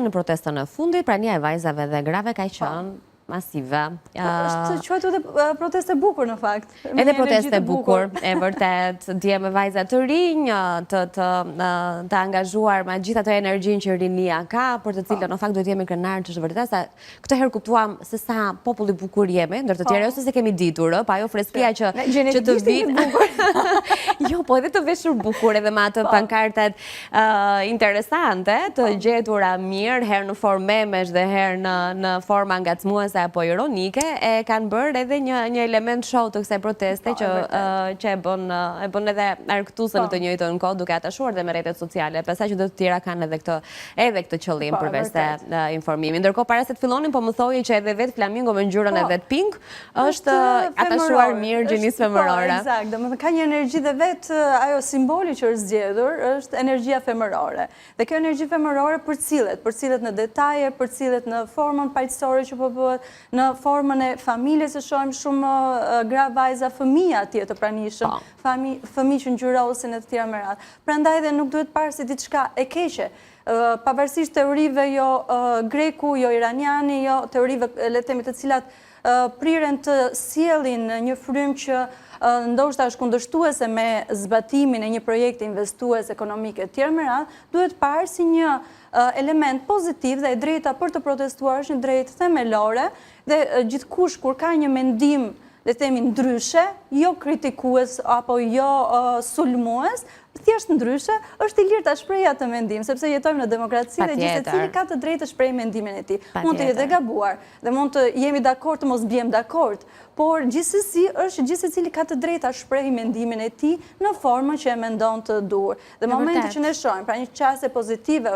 Reakcione në protestën e fundit, prania e vajzave dhe grave ka qenë masive. Është quajtur edhe protestë e bukur në fakt. Edhe protestë e bukur, e vërtet, dje me vajza të rinj, të angazhuar me gjithë ato energjinë që rinia ka, për të cilën në fakt duhet jemi krenarë që është vërtet, sa këtë herë kuptuam se sa populli bukur jemi, ndër të tjerë ose se kemi ditur, pa jo freskia që të vit. Jo, po edhe të veshur bukur edhe me atë pankartat interesante, të gjetura mirë, herë në formë memesh dhe herë në forma ngacmuese apo ironike, e kanë bërë edhe një element show të kësaj proteste që e bën edhe argëtuese në të njëjtën kohë, duke atashuar dhe me rrjetet sociale, pesa që të tjera kanë edhe këtë qëllim përveç se informimi. Ndërkohë para se të fillonin, po më thojë që edhe vetë Flamingo me ngjyrën e vet pink është atashuar mirë gjinisë femërore. Eksakt, domethënë ka një energji dhe vetë ajo simboli që është zgjedhur është energjia femërore. Dhe kjo energji femërore përcillet në detaje, përcillet në formën paqësore që po bëhet, në formën e familjes e shohim shumë gra, vajza, fëmija atje të pranishëm, fëmijë që ngjyrosin e të tjera me radhë. Prandaj dhe nuk duhet parë si diçka e keqe, pavarësisht teorive jo greku, jo iraniani, jo teorive le të themi të cilat priren të sjellin një frym që ndoshta është kundërshtuese me zbatimin e një projekti investues ekonomike të tjerë me radhë, duhet parë si një element pozitiv dhe e drejta për të protestuar është një drejtë themelore dhe gjithkush kur ka një mendim le të themi ndryshe, jo kritikues apo jo sulmues, thjesht ndryshe, është i lirë ta shprehë atë mendim, sepse jetojmë në demokraci dhe gjithë secili ka të drejtë të shprehë mendimin e tij. Mund të jetë gabuar dhe mund të jemi dakord të mos bjem dakord, por gjithsesi është gjithë secili ka të drejtë ta shprehë mendimin e tij në formën që e mendon të duhur. Dhe momenti që ne shohim, pra një çështje pozitive